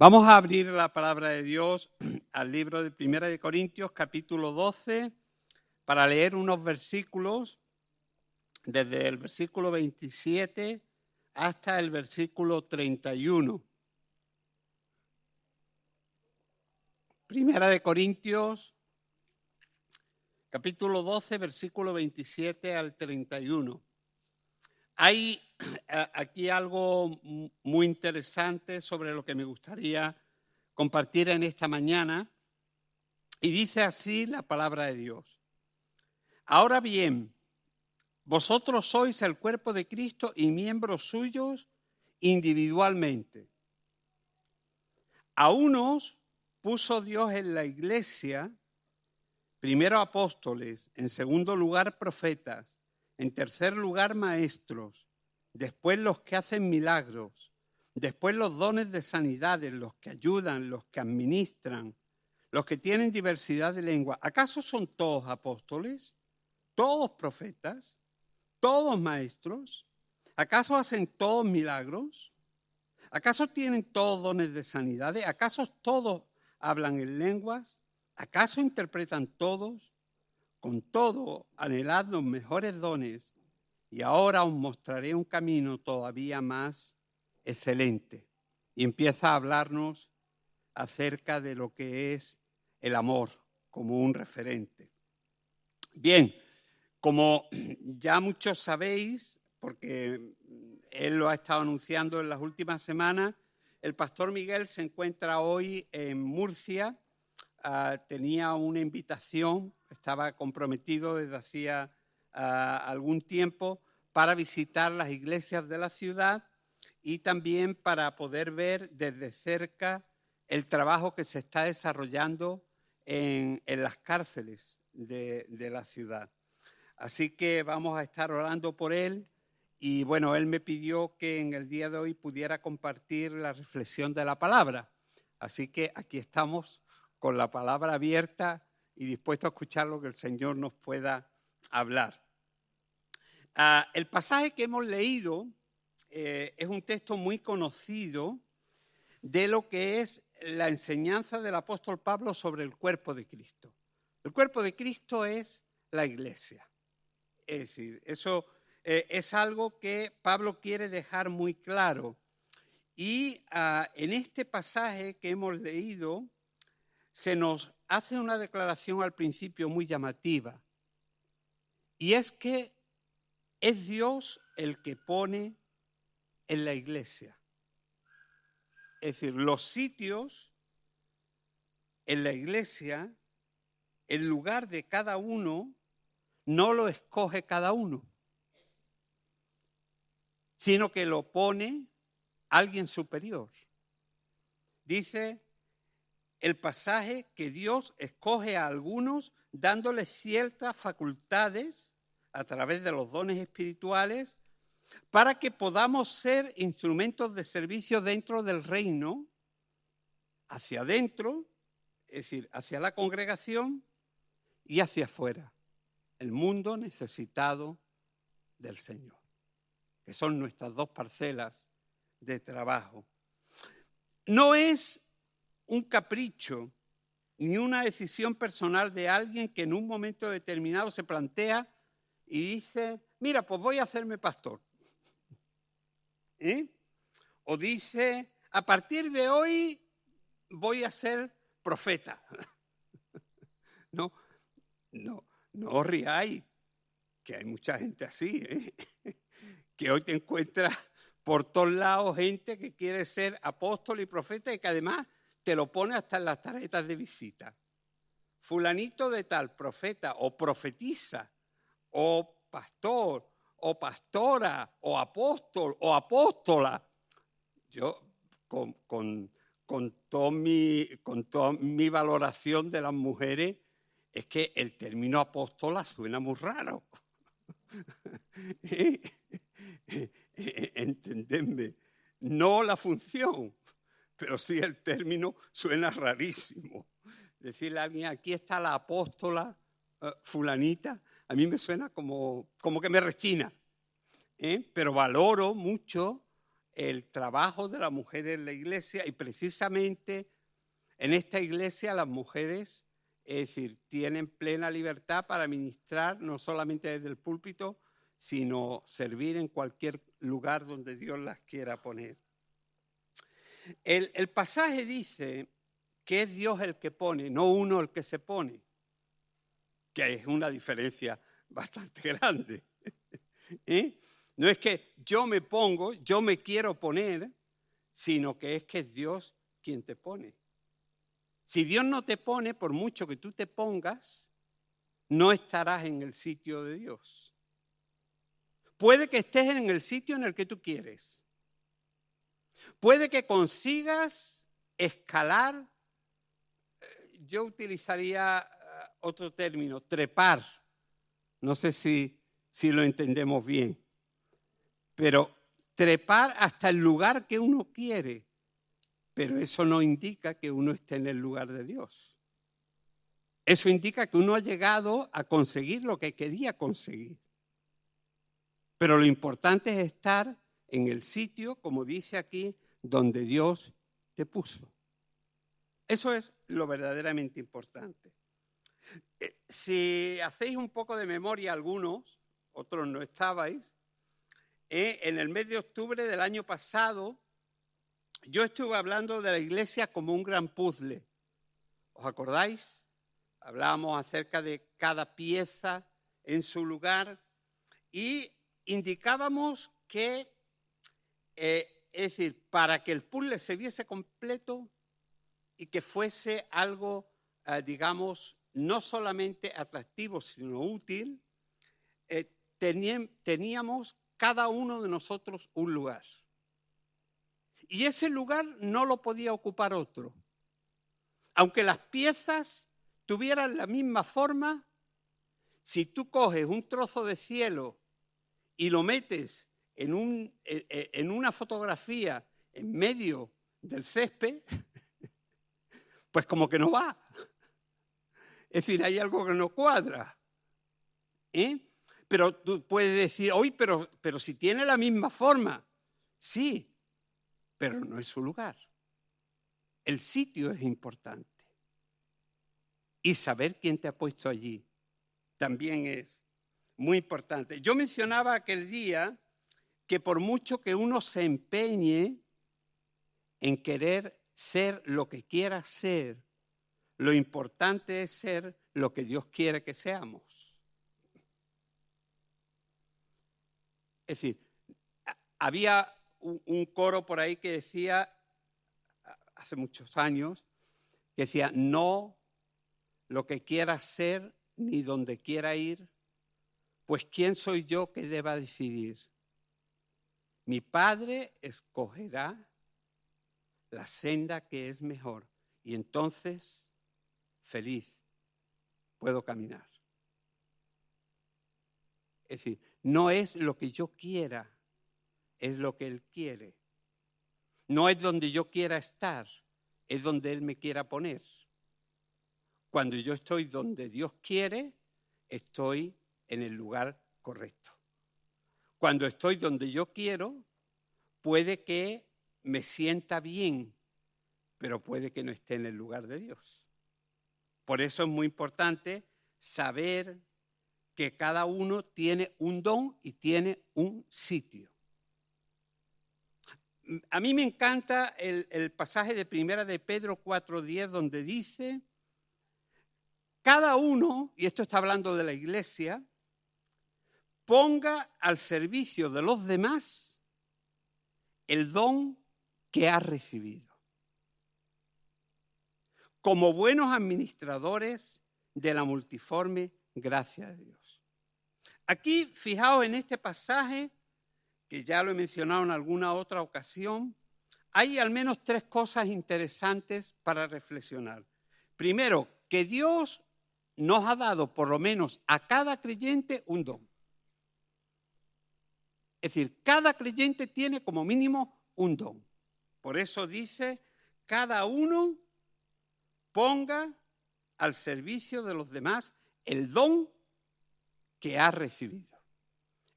Vamos a abrir la palabra de Dios al libro de Primera de Corintios, capítulo 12, para leer unos versículos desde el versículo 27 hasta el versículo 31. Primera de Corintios, capítulo 12, versículo 27 al 31. Hay aquí algo muy interesante sobre lo que me gustaría compartir en esta mañana, y dice así la palabra de Dios. Ahora bien, vosotros sois el cuerpo de Cristo y miembros suyos individualmente. A unos puso Dios en la iglesia, primero apóstoles, en segundo lugar profetas, en tercer lugar maestros, después los que hacen milagros, después los dones de sanidades, los que ayudan, los que administran, los que tienen diversidad de lengua. ¿Acaso son todos apóstoles? ¿Todos profetas? ¿Todos maestros? ¿Acaso hacen todos milagros? ¿Acaso tienen todos dones de sanidades? ¿Acaso todos hablan en lenguas? ¿Acaso interpretan todos? Con todo, anhelad los mejores dones, y ahora os mostraré un camino todavía más excelente. Y empieza a hablarnos acerca de lo que es el amor como un referente. Bien, como ya muchos sabéis, porque él lo ha estado anunciando en las últimas semanas, el pastor Miguel se encuentra hoy en Murcia. Tenía una invitación, estaba comprometido desde hacía algún tiempo para visitar las iglesias de la ciudad y también para poder ver desde cerca el trabajo que se está desarrollando en las cárceles de la ciudad. Así que vamos a estar orando por él y bueno, él me pidió que en el día de hoy pudiera compartir la reflexión de la palabra. Así que aquí estamos con la palabra abierta y dispuesto a escuchar lo que el Señor nos pueda hablar. El pasaje que hemos leído es un texto muy conocido de lo que es la enseñanza del apóstol Pablo sobre el cuerpo de Cristo. El cuerpo de Cristo es la iglesia. Es decir, eso es algo que Pablo quiere dejar muy claro. Y en este pasaje que hemos leído, se nos hace una declaración al principio muy llamativa, y es que es Dios el que pone en la iglesia. Es decir, los sitios en la iglesia, el lugar de cada uno, no lo escoge cada uno, sino que lo pone alguien superior. Dice el pasaje que Dios escoge a algunos dándoles ciertas facultades a través de los dones espirituales para que podamos ser instrumentos de servicio dentro del reino, hacia adentro, es decir, hacia la congregación y hacia afuera, el mundo necesitado del Señor, que son nuestras dos parcelas de trabajo. No es un capricho ni una decisión personal de alguien que en un momento determinado se plantea y dice, mira, pues voy a hacerme pastor. O dice, a partir de hoy voy a ser profeta. No os riáis, que hay mucha gente así, que hoy te encuentras por todos lados gente que quiere ser apóstol y profeta y que además te lo pone hasta en las tarjetas de visita. Fulanito de tal, profeta o profetiza, o pastor, o pastora, o apóstol, o apóstola. Yo, con toda mi valoración de las mujeres, es que el término apóstola suena muy raro. Entendedme, no la función, pero sí el término suena rarísimo. Decirle a alguien, aquí está la apóstola fulanita, a mí me suena como que me rechina, pero valoro mucho el trabajo de la mujer en la iglesia, y precisamente en esta iglesia las mujeres, es decir, tienen plena libertad para ministrar, no solamente desde el púlpito, sino servir en cualquier lugar donde Dios las quiera poner. El pasaje dice que es Dios el que pone, no uno el que se pone, que es una diferencia bastante grande. No es que yo me pongo, yo me quiero poner, sino que es Dios quien te pone. Si Dios no te pone, por mucho que tú te pongas, no estarás en el sitio de Dios. Puede que estés en el sitio en el que tú quieres. Puede que consigas escalar, yo utilizaría otro término, trepar. No sé si lo entendemos bien. Pero trepar hasta el lugar que uno quiere. Pero eso no indica que uno esté en el lugar de Dios. Eso indica que uno ha llegado a conseguir lo que quería conseguir. Pero lo importante es estar en el sitio, como dice aquí, donde Dios te puso. Eso es lo verdaderamente importante. Si hacéis un poco de memoria algunos, otros no estabais, en el mes de octubre del año pasado, yo estuve hablando de la iglesia como un gran puzzle. ¿Os acordáis? Hablábamos acerca de cada pieza en su lugar y indicábamos que, es decir, para que el puzzle se viese completo y que fuese algo, digamos, no solamente atractivo, sino útil, teníamos cada uno de nosotros un lugar. Y ese lugar no lo podía ocupar otro. Aunque las piezas tuvieran la misma forma, si tú coges un trozo de cielo y lo metes en una fotografía en medio del césped, pues como que no va. Es decir, hay algo que no cuadra. Pero tú puedes decir, oye, pero si tiene la misma forma. Sí, pero no es su lugar. El sitio es importante. Y saber quién te ha puesto allí también es muy importante. Yo mencionaba aquel día que por mucho que uno se empeñe en querer ser lo que quiera ser, lo importante es ser lo que Dios quiere que seamos. Es decir, había un coro por ahí que decía, hace muchos años, que decía, no lo que quiera ser ni donde quiera ir, pues ¿quién soy yo que deba decidir? Mi Padre escogerá la senda que es mejor y entonces, feliz, puedo caminar. Es decir, no es lo que yo quiera, es lo que Él quiere. No es donde yo quiera estar, es donde Él me quiera poner. Cuando yo estoy donde Dios quiere, estoy en el lugar correcto. Cuando estoy donde yo quiero, puede que me sienta bien, pero puede que no esté en el lugar de Dios. Por eso es muy importante saber que cada uno tiene un don y tiene un sitio. A mí me encanta el pasaje de Primera de Pedro 4:10, donde dice, cada uno, y esto está hablando de la iglesia, ponga al servicio de los demás el don que ha recibido, como buenos administradores de la multiforme gracia de Dios. Aquí, fijaos en este pasaje, que ya lo he mencionado en alguna otra ocasión, hay al menos 3 cosas interesantes para reflexionar. Primero, que Dios nos ha dado por lo menos a cada creyente un don. Es decir, cada creyente tiene como mínimo un don. Por eso dice, cada uno ponga al servicio de los demás el don que ha recibido.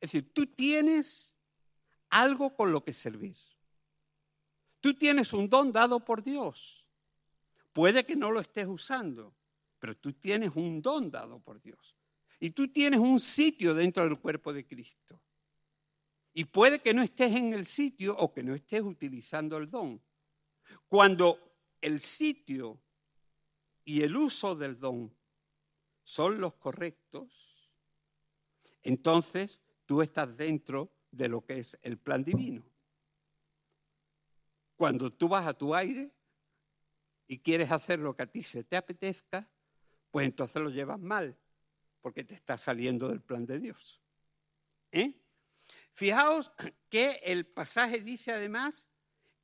Es decir, tú tienes algo con lo que servir. Tú tienes un don dado por Dios. Puede que no lo estés usando, pero tú tienes un don dado por Dios. Y tú tienes un sitio dentro del cuerpo de Cristo. Y puede que no estés en el sitio o que no estés utilizando el don. Cuando el sitio y el uso del don son los correctos, entonces tú estás dentro de lo que es el plan divino. Cuando tú vas a tu aire y quieres hacer lo que a ti se te apetezca, pues entonces lo llevas mal, porque te está saliendo del plan de Dios. Fijaos que el pasaje dice además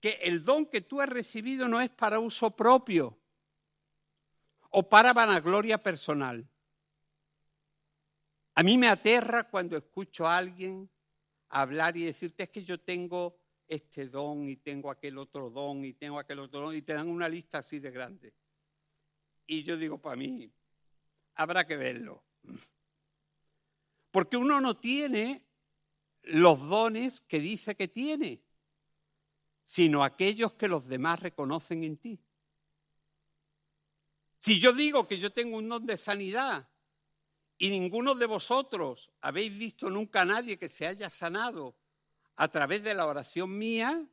que el don que tú has recibido no es para uso propio o para vanagloria personal. A mí me aterra cuando escucho a alguien hablar y decirte es que yo tengo este don y tengo aquel otro don y tengo aquel otro don y te dan una lista así de grande. Y yo digo, para mí, habrá que verlo. Porque uno no tiene los dones que dice que tiene, sino aquellos que los demás reconocen en ti. Si yo digo que yo tengo un don de sanidad y ninguno de vosotros habéis visto nunca a nadie que se haya sanado a través de la oración mía,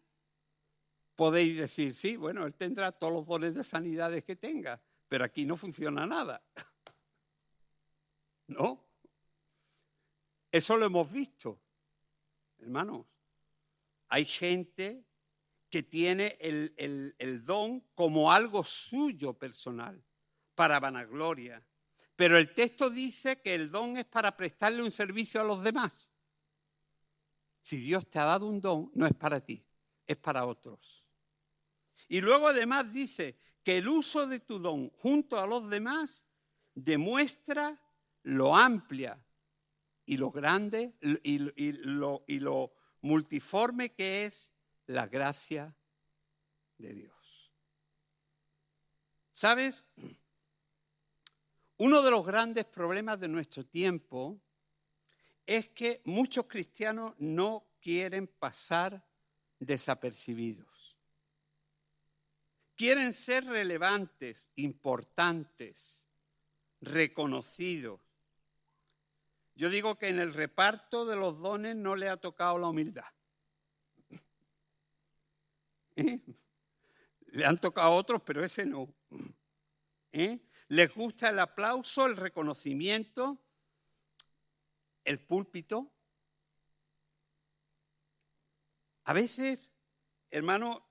podéis decir, sí, bueno, él tendrá todos los dones de sanidades que tenga, pero aquí no funciona nada. ¿No? Eso lo hemos visto, hermanos. Hay gente que tiene el don como algo suyo personal, para vanagloria. Pero el texto dice que el don es para prestarle un servicio a los demás. Si Dios te ha dado un don, no es para ti, es para otros. Y luego además dice que el uso de tu don junto a los demás demuestra lo amplia y lo grande y lo multiforme que es la gracia de Dios. ¿Sabes? Uno de los grandes problemas de nuestro tiempo es que muchos cristianos no quieren pasar desapercibidos. Quieren ser relevantes, importantes, reconocidos. Yo digo que en el reparto de los dones no le ha tocado la humildad. Le han tocado a otros, pero ese no. Les gusta el aplauso, el reconocimiento, el púlpito. A veces, hermano,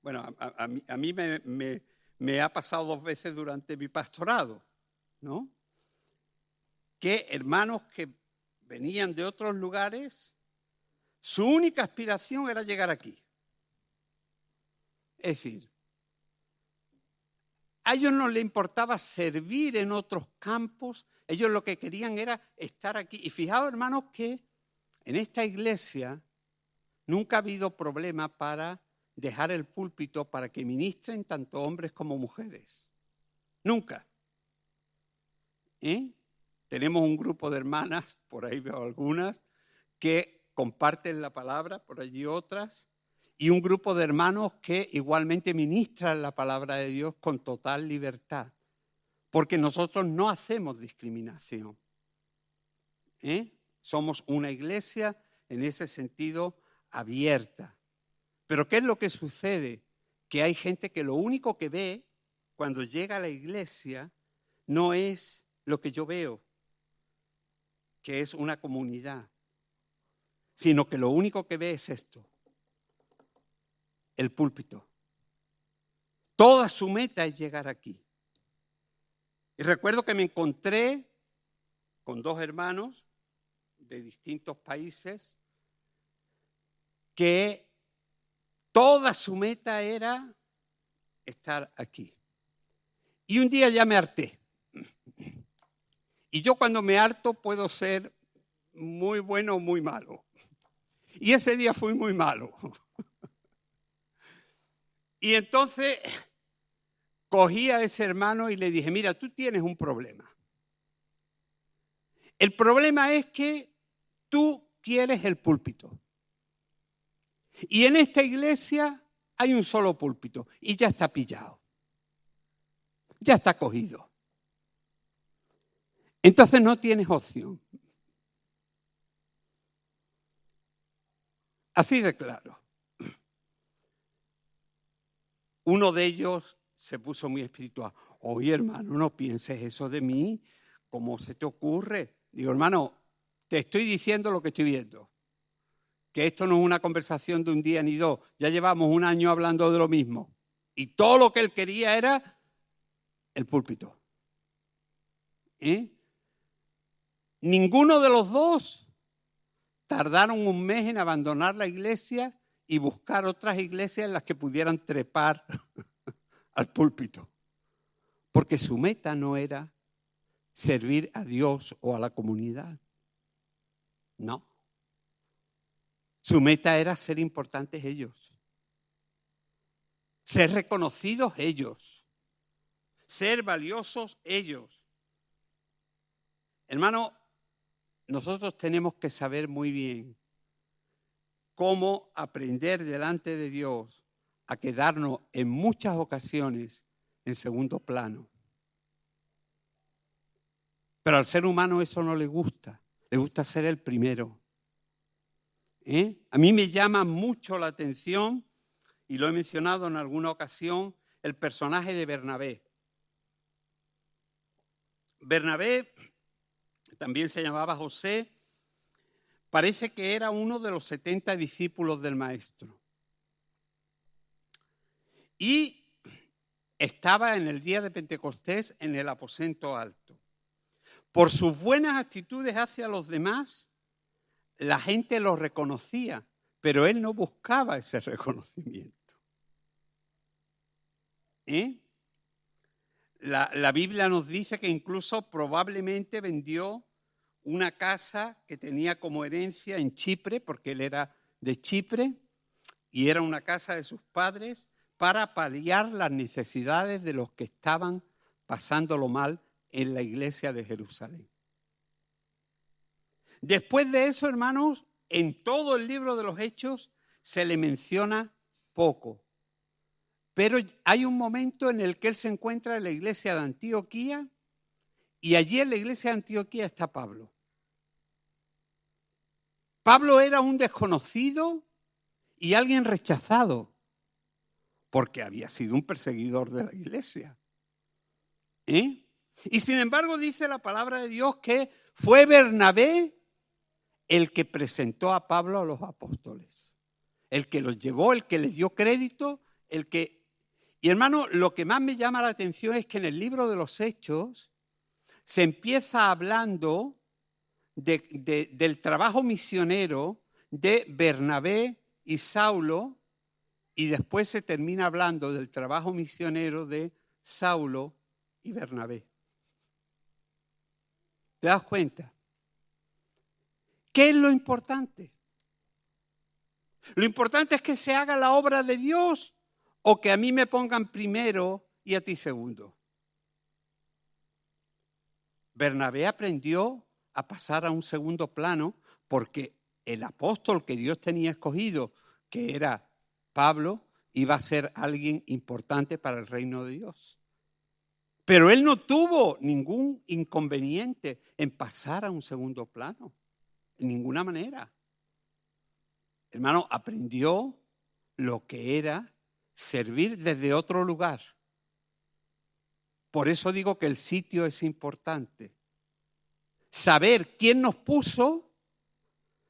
bueno, a mí me ha pasado 2 veces durante mi pastorado, ¿no? Que hermanos que venían de otros lugares, su única aspiración era llegar aquí. Es decir, a ellos no les importaba servir en otros campos, ellos lo que querían era estar aquí. Y fijaos, hermanos, que en esta iglesia nunca ha habido problema para dejar el púlpito para que ministren tanto hombres como mujeres. Nunca. Tenemos un grupo de hermanas, por ahí veo algunas, que comparten la palabra, por allí otras, y un grupo de hermanos que igualmente ministran la palabra de Dios con total libertad, porque nosotros no hacemos discriminación. Somos una iglesia en ese sentido abierta. Pero ¿qué es lo que sucede? Que hay gente que lo único que ve cuando llega a la iglesia no es lo que yo veo, que es una comunidad, sino que lo único que ve es esto, el púlpito. Toda su meta es llegar aquí. Y recuerdo que me encontré con 2 hermanos de distintos países que toda su meta era estar aquí. Y un día ya me harté. Y yo cuando me harto puedo ser muy bueno o muy malo. Y ese día fui muy malo. Y entonces cogí a ese hermano y le dije, mira, tú tienes un problema. El problema es que tú quieres el púlpito. Y en esta iglesia hay un solo púlpito y ya está pillado. Ya está cogido. Entonces no tienes opción. Así de claro. Uno de ellos se puso muy espiritual. Oye, hermano, no pienses eso de mí. ¿Cómo se te ocurre? Digo, hermano, te estoy diciendo lo que estoy viendo. Que esto no es una conversación de un día ni dos. Ya llevamos un año hablando de lo mismo. Y todo lo que él quería era el púlpito. Ninguno de los dos tardaron un mes en abandonar la iglesia y buscar otras iglesias en las que pudieran trepar al púlpito. Porque su meta no era servir a Dios o a la comunidad. No. Su meta era ser importantes ellos. Ser reconocidos ellos. Ser valiosos ellos. Hermano, nosotros tenemos que saber muy bien cómo aprender delante de Dios a quedarnos en muchas ocasiones en segundo plano. Pero al ser humano eso no le gusta ser el primero. A mí me llama mucho la atención, y lo he mencionado en alguna ocasión, el personaje de Bernabé. Bernabé, también se llamaba José, parece que era uno de los 70 discípulos del Maestro. Y estaba en el día de Pentecostés en el aposento alto. Por sus buenas actitudes hacia los demás, la gente lo reconocía, pero él no buscaba ese reconocimiento. La Biblia nos dice que incluso probablemente vendió una casa que tenía como herencia en Chipre, porque él era de Chipre, y era una casa de sus padres, para paliar las necesidades de los que estaban pasándolo mal en la iglesia de Jerusalén. Después de eso, hermanos, en todo el libro de los Hechos se le menciona poco. Pero hay un momento en el que él se encuentra en la iglesia de Antioquía y allí en la iglesia de Antioquía está Pablo. Pablo era un desconocido y alguien rechazado porque había sido un perseguidor de la iglesia. Y sin embargo dice la palabra de Dios que fue Bernabé el que presentó a Pablo a los apóstoles, el que los llevó, el que les dio crédito, el que... Y hermano, lo que más me llama la atención es que en el libro de los Hechos se empieza hablando del trabajo misionero de Bernabé y Saulo y después se termina hablando del trabajo misionero de Saulo y Bernabé. ¿Te das cuenta? ¿Qué es lo importante? ¿Lo importante es que se haga la obra de Dios o que a mí me pongan primero y a ti segundo? Bernabé aprendió a pasar a un segundo plano porque el apóstol que Dios tenía escogido, que era Pablo, iba a ser alguien importante para el reino de Dios. Pero él no tuvo ningún inconveniente en pasar a un segundo plano, en ninguna manera. Hermano, aprendió lo que era servir desde otro lugar. Por eso digo que el sitio es importante. Saber quién nos puso,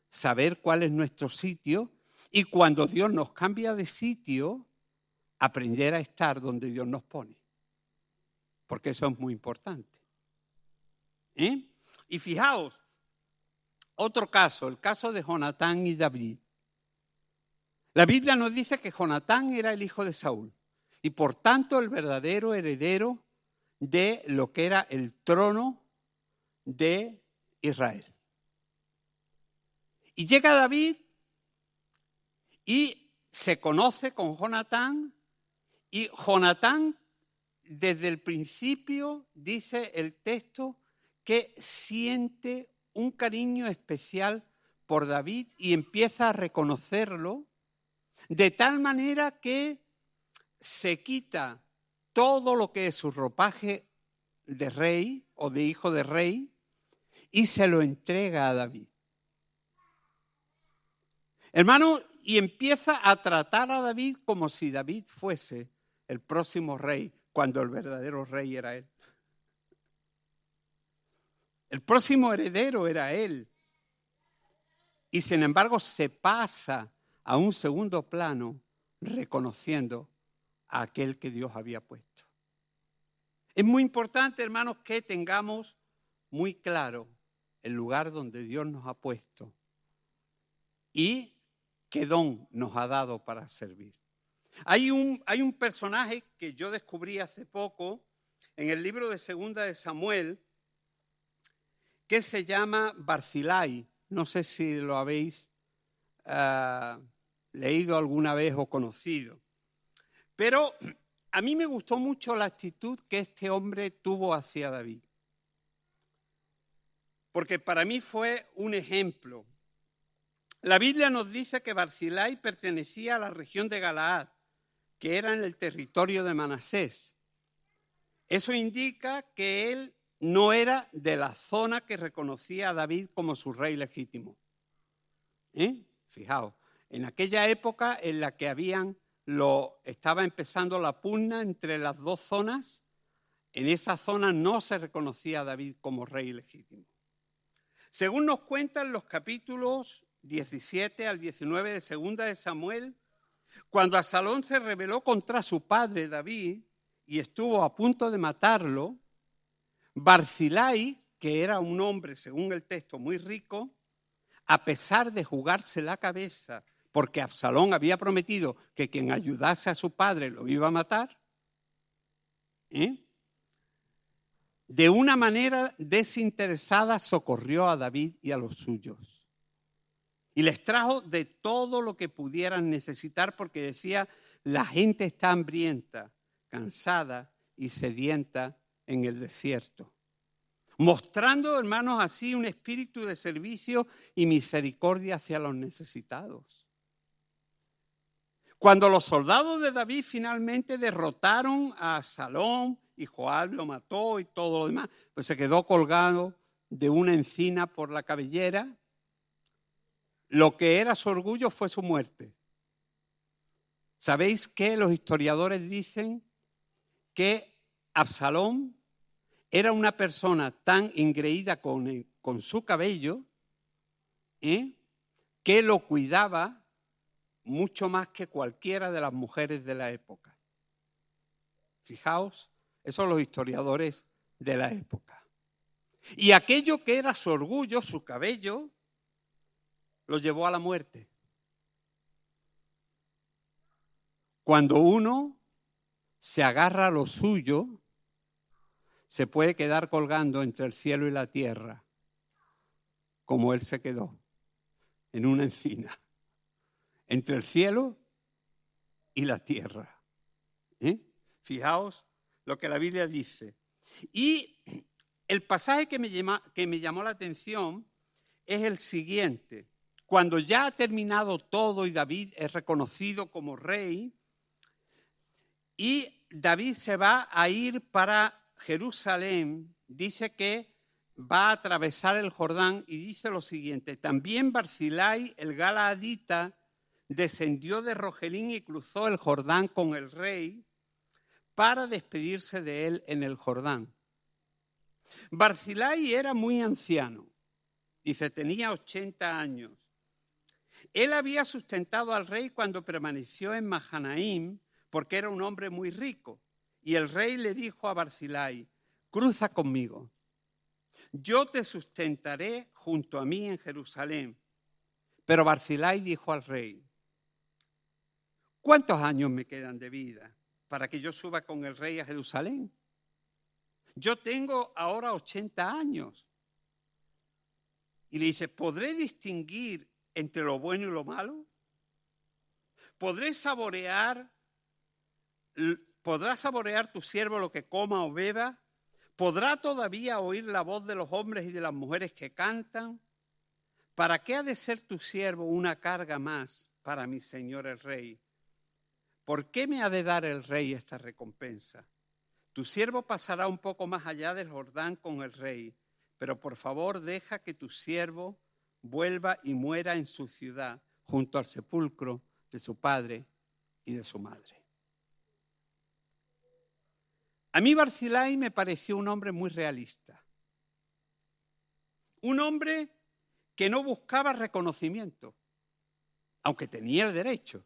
saber cuál es nuestro sitio y cuando Dios nos cambia de sitio, aprender a estar donde Dios nos pone. Porque eso es muy importante. Y fijaos, otro caso, el caso de Jonatán y David. La Biblia nos dice que Jonatán era el hijo de Saúl y por tanto el verdadero heredero de lo que era el trono de Israel. Y llega David y se conoce con Jonatán y Jonatán desde el principio dice el texto que siente un cariño especial por David y empieza a reconocerlo de tal manera que se quita todo lo que es su ropaje de rey o de hijo de rey y se lo entrega a David. Hermano, y empieza a tratar a David como si David fuese el próximo rey, cuando el verdadero rey era él. El próximo heredero era él. Y sin embargo se pasa a un segundo plano reconociendo a aquel que Dios había puesto. Es muy importante, hermanos, que tengamos muy claro el lugar donde Dios nos ha puesto y qué don nos ha dado para servir. Hay un personaje que yo descubrí hace poco en el libro de Segunda de Samuel que se llama Barzillai. No sé si lo habéis leído alguna vez o conocido. Pero a mí me gustó mucho la actitud que este hombre tuvo hacia David. Porque para mí fue un ejemplo. La Biblia nos dice que Barzillai pertenecía a la región de Galaad, que era en el territorio de Manasés. Eso indica que él no era de la zona que reconocía a David como su rey legítimo. Fijaos, en aquella época en la que estaba empezando la pugna entre las dos zonas, en esa zona no se reconocía a David como rey legítimo. Según nos cuentan los capítulos 17 al 19 de Segunda de Samuel, cuando Absalón se rebeló contra su padre David y estuvo a punto de matarlo, Barzillai, que era un hombre, según el texto, muy rico, a pesar de jugarse la cabeza porque Absalón había prometido que quien ayudase a su padre lo iba a matar, de una manera desinteresada socorrió a David y a los suyos. Y les trajo de todo lo que pudieran necesitar porque decía, la gente está hambrienta, cansada y sedienta en el desierto. Mostrando, hermanos, así un espíritu de servicio y misericordia hacia los necesitados. Cuando los soldados de David finalmente derrotaron a Absalón y Joab lo mató y todo lo demás, pues se quedó colgado de una encina por la cabellera. Lo que era su orgullo fue su muerte. ¿Sabéis qué? Los historiadores dicen que Absalón era una persona tan engreída con su cabello que lo cuidaba mucho más que cualquiera de las mujeres de la época. Fijaos, esos son los historiadores de la época. Y aquello que era su orgullo, su cabello, lo llevó a la muerte. Cuando uno se agarra a lo suyo, se puede quedar colgando entre el cielo y la tierra, como él se quedó, en una encina, entre el cielo y la tierra. Fijaos lo que la Biblia dice. Y el pasaje que me llamó la atención es el siguiente. Cuando ya ha terminado todo y David es reconocido como rey, y David se va a ir para Jerusalén, dice que va a atravesar el Jordán y dice lo siguiente: también Barzillai, el galaadita, descendió de Rogelín y cruzó el Jordán con el rey para despedirse de él en el Jordán. Barzillai era muy anciano, dice, tenía 80 años. Él había sustentado al rey cuando permaneció en Mahanaim porque era un hombre muy rico. Y el rey le dijo a Barzillai: cruza conmigo. Yo te sustentaré junto a mí en Jerusalén. Pero Barzillai dijo al rey: ¿cuántos años me quedan de vida para que yo suba con el rey a Jerusalén? Yo tengo ahora 80 años. Y le dice: ¿podré distinguir entre lo bueno y lo malo? ¿Podrá saborear tu siervo lo que coma o beba? ¿Podrá todavía oír la voz de los hombres y de las mujeres que cantan? ¿Para qué ha de ser tu siervo una carga más para mi señor el rey. ¿Por qué me ha de dar el rey esta recompensa? Tu siervo pasará un poco más allá del Jordán con el rey, pero por favor deja que tu siervo vuelva y muera en su ciudad, junto al sepulcro de su padre y de su madre. A mí Barzillai me pareció un hombre muy realista. Un hombre que no buscaba reconocimiento, aunque tenía el derecho,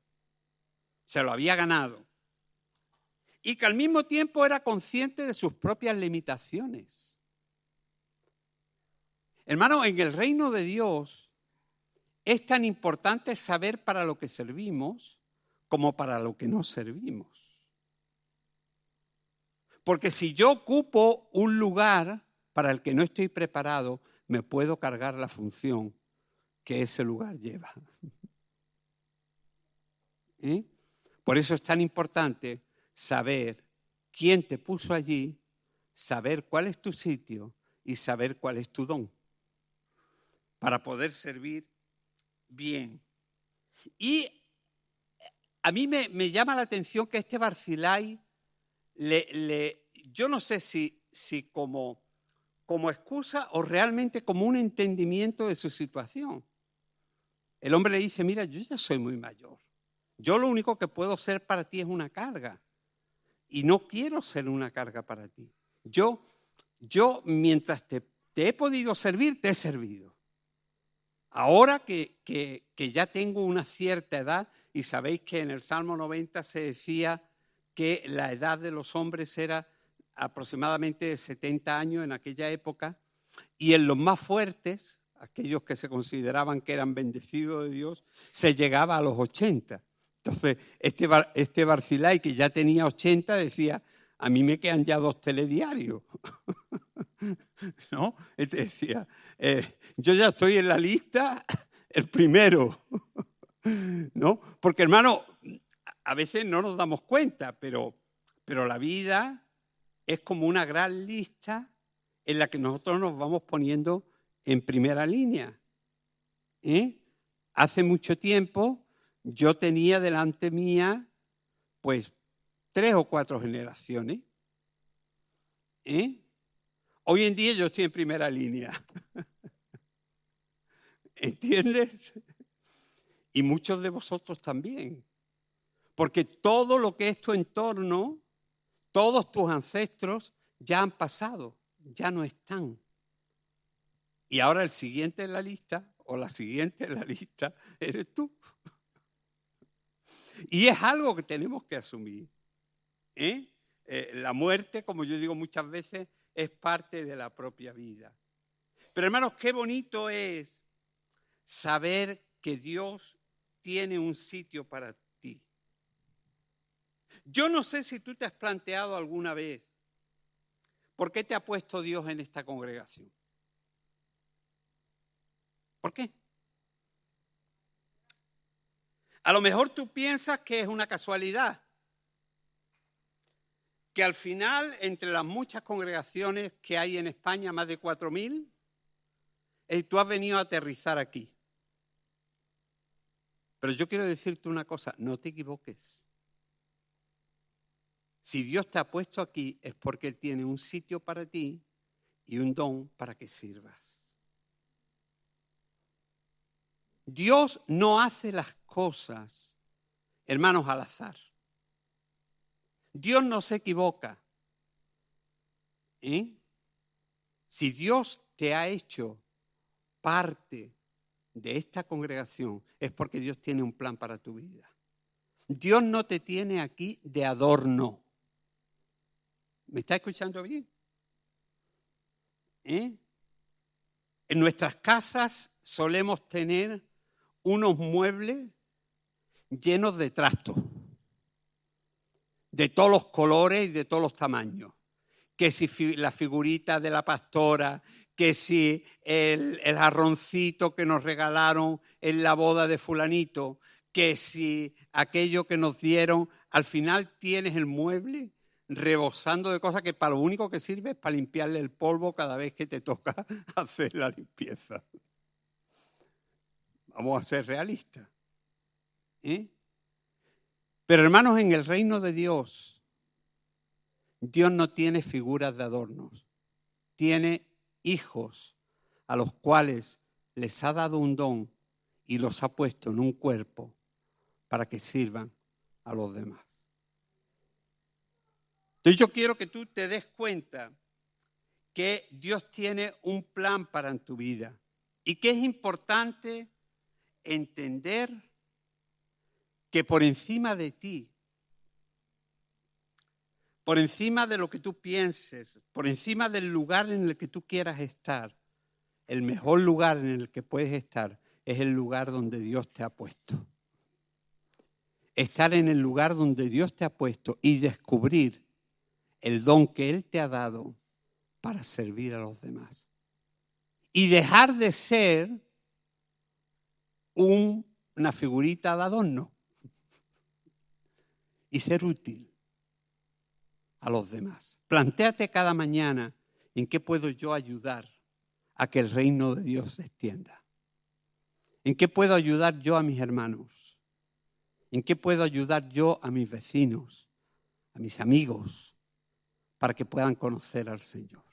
se lo había ganado. Y que al mismo tiempo era consciente de sus propias limitaciones. Hermano, en el reino de Dios es tan importante saber para lo que servimos como para lo que no servimos. Porque si yo ocupo un lugar para el que no estoy preparado, me puedo cargar la función que ese lugar lleva. ¿Eh? Por eso es tan importante saber quién te puso allí, saber cuál es tu sitio y saber cuál es tu don para poder servir bien. Y a mí me llama la atención que este Barzillai, yo no sé si como excusa o realmente como un entendimiento de su situación. El hombre le dice, mira, yo ya soy muy mayor. Yo lo único que puedo ser para ti es una carga. Y no quiero ser una carga para ti. Yo mientras te he podido servir, te he servido. Ahora que ya tengo una cierta edad, y sabéis que en el Salmo 90 se decía que la edad de los hombres era aproximadamente de 70 años en aquella época, y en los más fuertes, aquellos que se consideraban que eran bendecidos de Dios, se llegaba a los 80. Entonces, este Barzillai, que ya tenía 80, decía, a mí me quedan ya 2 telediarios. ¿No? Este decía, yo ya estoy en la lista, el primero. ¿No? Porque, hermano, a veces no nos damos cuenta, pero la vida es como una gran lista en la que nosotros nos vamos poniendo en primera línea. Hace mucho tiempo yo tenía delante mía, pues, 3 o 4 generaciones. Hoy en día yo estoy en primera línea. ¿Entiendes? Y muchos de vosotros también. Porque todo lo que es tu entorno, todos tus ancestros ya han pasado, ya no están. Y ahora el siguiente en la lista, o la siguiente en la lista, eres tú. Y es algo que tenemos que asumir. La muerte, como yo digo muchas veces, es parte de la propia vida. Pero hermanos, qué bonito es saber que Dios tiene un sitio para ti. Yo no sé si tú te has planteado alguna vez por qué te ha puesto Dios en esta congregación. ¿Por qué? A lo mejor tú piensas que es una casualidad, que al final, entre las muchas congregaciones que hay en España, más de 4.000, tú has venido a aterrizar aquí. Pero yo quiero decirte una cosa, no te equivoques. Si Dios te ha puesto aquí es porque Él tiene un sitio para ti y un don para que sirvas. Dios no hace las cosas, hermanos, al azar. Dios no se equivoca. Si Dios te ha hecho parte de esta congregación, es porque Dios tiene un plan para tu vida. Dios no te tiene aquí de adorno. ¿Me está escuchando bien? En nuestras casas solemos tener unos muebles llenos de trastos, de todos los colores y de todos los tamaños. Que si la figurita de la pastora, que si el jarroncito que nos regalaron en la boda de fulanito, que si aquello que nos dieron, al final tienes el mueble rebosando de cosas que para lo único que sirve es para limpiarle el polvo cada vez que te toca hacer la limpieza. Vamos a ser realistas. Pero hermanos, en el reino de Dios, Dios no tiene figuras de adornos. Tiene hijos a los cuales les ha dado un don y los ha puesto en un cuerpo para que sirvan a los demás. Entonces yo quiero que tú te des cuenta que Dios tiene un plan para tu vida y que es importante entender que por encima de ti, por encima de lo que tú pienses, por encima del lugar en el que tú quieras estar, el mejor lugar en el que puedes estar es el lugar donde Dios te ha puesto. Estar en el lugar donde Dios te ha puesto y descubrir el don que Él te ha dado para servir a los demás. Y dejar de ser una figurita de adorno y ser útil a los demás. Plantéate cada mañana en qué puedo yo ayudar a que el reino de Dios se extienda. ¿En qué puedo ayudar yo a mis hermanos? ¿En qué puedo ayudar yo a mis vecinos, a mis amigos, para que puedan conocer al Señor?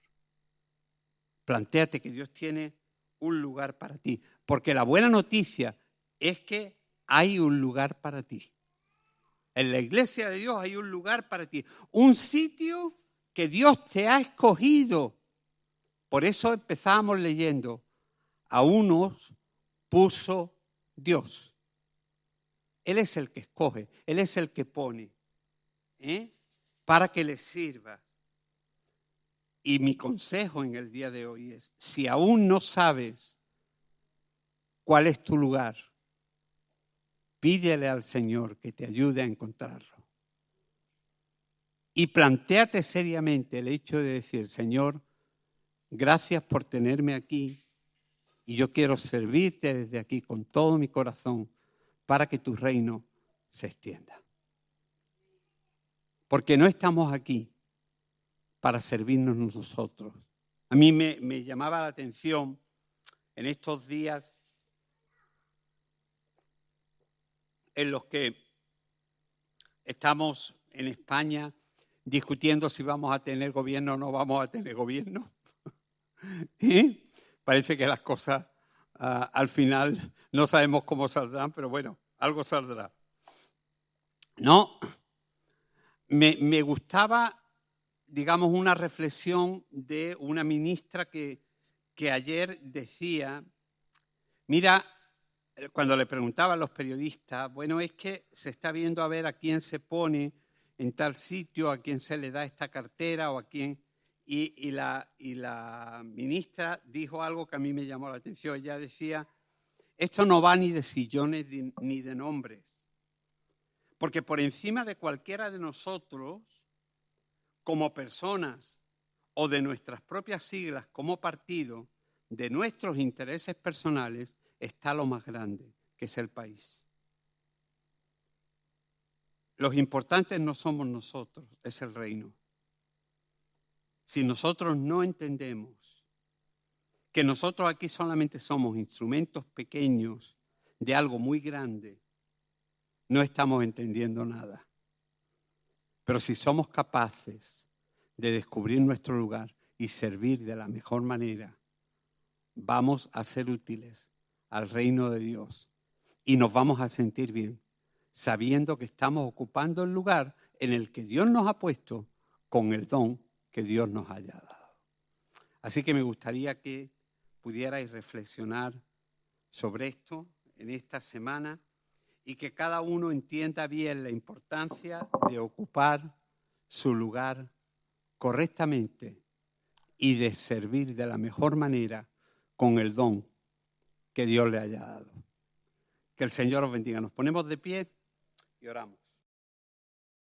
Plantéate que Dios tiene un lugar para ti, porque la buena noticia es que hay un lugar para ti. En la iglesia de Dios hay un lugar para ti, un sitio que Dios te ha escogido. Por eso empezamos leyendo, a unos puso Dios. Él es el que escoge, Él es el que pone, para que le sirva. Y mi consejo en el día de hoy es, si aún no sabes cuál es tu lugar, pídele al Señor que te ayude a encontrarlo. Y plantéate seriamente el hecho de decir, Señor, gracias por tenerme aquí y yo quiero servirte desde aquí con todo mi corazón para que tu reino se extienda. Porque no estamos aquí para servirnos nosotros. A mí me llamaba la atención en estos días en los que estamos en España discutiendo si vamos a tener gobierno o no vamos a tener gobierno. ¿Y? Parece que las cosas al final no sabemos cómo saldrán, pero bueno, algo saldrá. No, me gustaba, digamos, una reflexión de una ministra que ayer decía, mira, cuando le preguntaban a los periodistas, bueno, es que se está viendo a ver a quién se pone en tal sitio, a quién se le da esta cartera o a quién. Y la ministra dijo algo que a mí me llamó la atención. Ella decía, esto no va ni de sillones ni de nombres, porque por encima de cualquiera de nosotros, como personas o de nuestras propias siglas como partido, de nuestros intereses personales, está lo más grande, que es el país. Los importantes no somos nosotros, es el reino. Si nosotros no entendemos que nosotros aquí solamente somos instrumentos pequeños de algo muy grande, no estamos entendiendo nada. Pero si somos capaces de descubrir nuestro lugar y servir de la mejor manera, vamos a ser útiles al reino de Dios y nos vamos a sentir bien, sabiendo que estamos ocupando el lugar en el que Dios nos ha puesto con el don que Dios nos haya dado. Así que me gustaría que pudierais reflexionar sobre esto en esta semana y que cada uno entienda bien la importancia de ocupar su lugar correctamente y de servir de la mejor manera con el don que Dios le haya dado. Que el Señor os bendiga. Nos ponemos de pie y oramos.